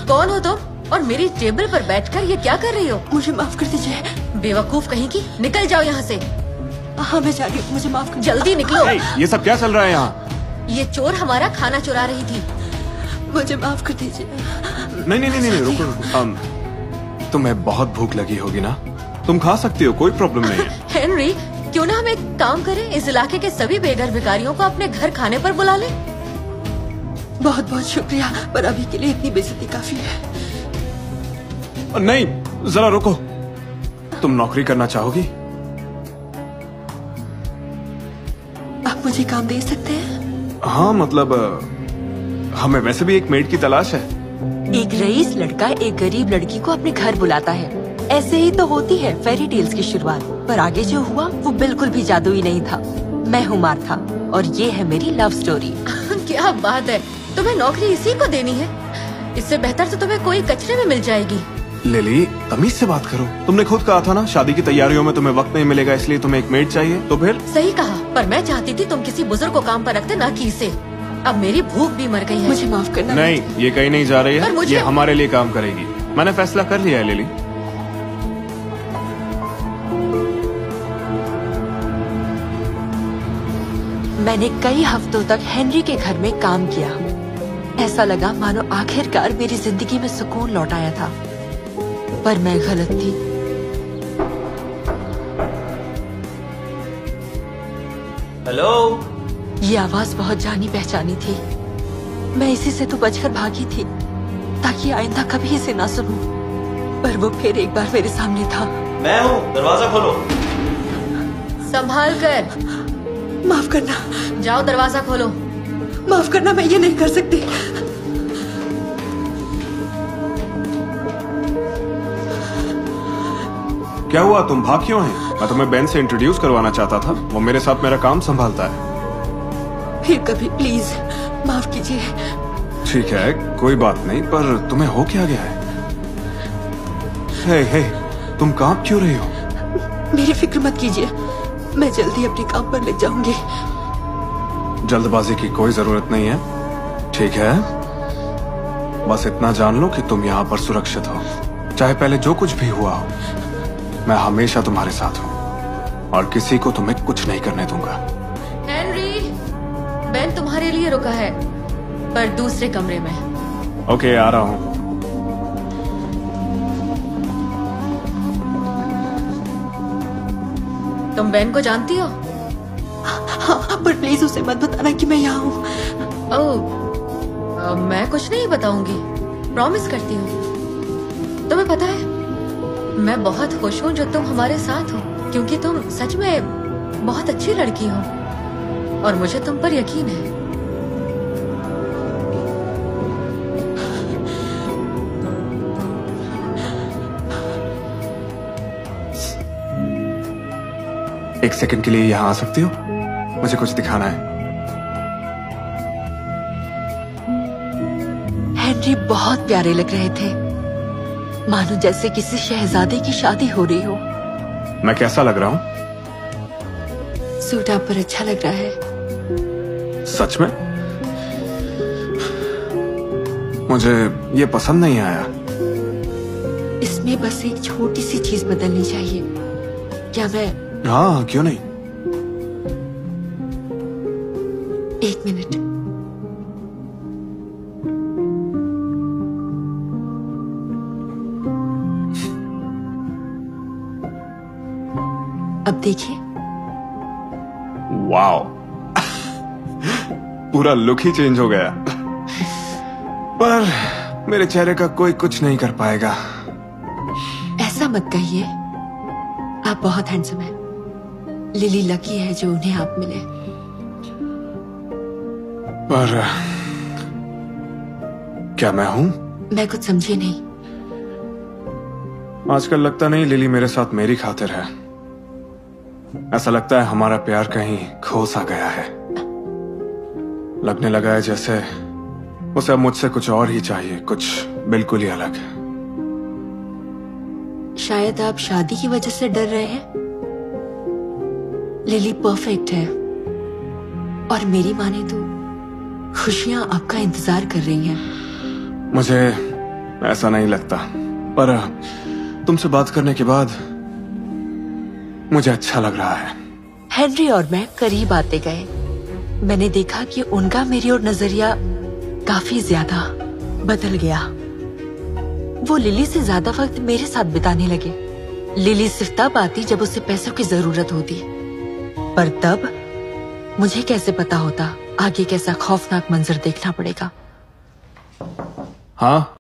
कौन हो तुम? और मेरी टेबल पर बैठकर ये क्या कर रही हो? मुझे माफ कर दीजिए। बेवकूफ कहीं की, निकल जाओ यहाँ से। हाँ मैं जा रही हूँ, मुझे माफ कर। जल्दी निकलो। ये सब क्या चल रहा है यहाँ? ये चोर हमारा खाना चुरा रही थी। मुझे माफ कर दीजिए। नहीं, रुको। तुम्हें बहुत भूख लगी होगी ना, तुम खा सकती हो, कोई प्रॉब्लम नहीं है। हेनरी, क्यों ना हम एक काम करें, इस इलाके के सभी बेघर भिखारियों को अपने घर खाने पर बुला लें? बहुत बहुत शुक्रिया, पर अभी के लिए इतनी बेइज्जती काफी है। नहीं, जरा रुको। तुम नौकरी करना चाहोगी? आप मुझे काम दे सकते हैं? हाँ, मतलब हमें वैसे भी एक मेड की तलाश है। एक रईस लड़का एक गरीब लड़की को अपने घर बुलाता है। ऐसे ही तो होती है फेरी टेल्स की शुरुआत, पर आगे जो हुआ वो बिल्कुल भी जादुई नहीं था। मैं हूँ मार्था और ये है मेरी लव स्टोरी। क्या बात है, तुम्हें नौकरी इसी को देनी है? इससे बेहतर तो तुम्हें कोई कचरे में मिल जाएगी। लिली, तमीज से बात करो। तुमने खुद कहा था ना, शादी की तैयारियों में तुम्हें वक्त नहीं मिलेगा, इसलिए तुम्हें एक मेड चाहिए। तो फिर? सही कहा, पर मैं चाहती थी तुम किसी बुजुर्ग को काम पर रखते, ना कि इसे। अब मेरी भूख भी मर गई है। मुझे माफ करना। नहीं, ये कहीं नहीं जा रही है, मुझे... ये हमारे लिए काम करेगी। मैंने फैसला कर लिया है लिली। मैंने कई हफ्तों तक हेनरी के घर में काम किया। ऐसा लगा मानो आखिरकार मेरी जिंदगी में सुकून लौट आया था, पर मैं गलत थी। हेलो। ये आवाज बहुत जानी पहचानी थी। मैं इसी से तो बचकर भागी थी ताकि आइंदा कभी इसे ना सुनूं, पर वो फिर एक बार मेरे सामने था। मैं हूँ, दरवाजा खोलो। संभाल कर। माफ करना। जाओ, दरवाजा खोलो। माफ करना, मैं ये नहीं कर सकती। क्या हुआ, तुम भाग क्यों हैं? मैं तुम्हें बेन से इंट्रोड्यूस करवाना चाहता था, वो मेरे साथ मेरा काम संभालता है। फिर कभी प्लीज माफ कीजिए। ठीक है, कोई बात नहीं, पर तुम्हें हो क्या गया है? हे, तुम कांप क्यों रही हो? मेरी फिक्र मत कीजिए, मैं जल्दी अपने काम पर लग जाऊंगी। जल्दबाजी की कोई जरूरत नहीं है, ठीक है? बस इतना जान लो कि तुम यहाँ पर सुरक्षित हो। चाहे पहले जो कुछ भी हुआ हो, मैं हमेशा तुम्हारे साथ हूँ और किसी को तुम्हें कुछ नहीं करने दूंगा। हेनरी, बेन तुम्हारे लिए रुका है, पर दूसरे कमरे में। ओके, आ रहा हूँ। तुम बेन को जानती हो? हाँ, पर प्लीज उसे मत बताना कि मैं यहाँ हूँ। ओह, मैं कुछ नहीं बताऊंगी, प्रॉमिस करती हूँ। तुम्हें पता है, मैं बहुत खुश हूँ जो तुम हमारे साथ हो, क्योंकि तुम सच में बहुत अच्छी लड़की हो और मुझे तुम पर यकीन है। एक सेकंड के लिए यहाँ आ सकती हो? मुझे कुछ दिखाना है। हेनरी बहुत प्यारे लग रहे थे, मानो जैसे किसी शहजादे की शादी हो रही हो। मैं कैसा लग रहा हूँ? सूट आप पर अच्छा लग रहा है। सच में? मुझे ये पसंद नहीं आया। इसमें बस एक छोटी सी चीज बदलनी चाहिए। क्या मैं? हाँ, क्यों नहीं। एक मिनट। अब देखिए। वाओ, पूरा लुक ही चेंज हो गया। पर मेरे चेहरे का कोई कुछ नहीं कर पाएगा। ऐसा मत कहिए, आप बहुत हैंडसम हैं। लिली लकी है जो उन्हें आप मिले। पर क्या मैं हूं? मैं कुछ समझी नहीं। आजकल लगता नहीं लिली मेरे साथ मेरी खातिर है। ऐसा लगता है हमारा प्यार कहीं खो सा गया है। लगने लगा है जैसे उसे अब मुझसे कुछ और ही चाहिए, कुछ बिल्कुल ही अलग। शायद आप शादी की वजह से डर रहे हैं। लिली परफेक्ट है और मेरी माने तो खुशियां आपका इंतजार कर रही हैं। मुझे ऐसा नहीं लगता, पर तुमसे बात करने के बाद मुझे अच्छा लग रहा है। हेनरी और मैं करीब आते गए। मैंने देखा कि उनका मेरी ओर नजरिया काफी ज्यादा बदल गया। वो लिली से ज्यादा वक्त मेरे साथ बिताने लगे। लिली सिर्फ तब आती जब उसे पैसों की जरूरत होती, पर तब मुझे कैसे पता होता आगे कैसा खौफनाक मंजर देखना पड़ेगा। हाँ,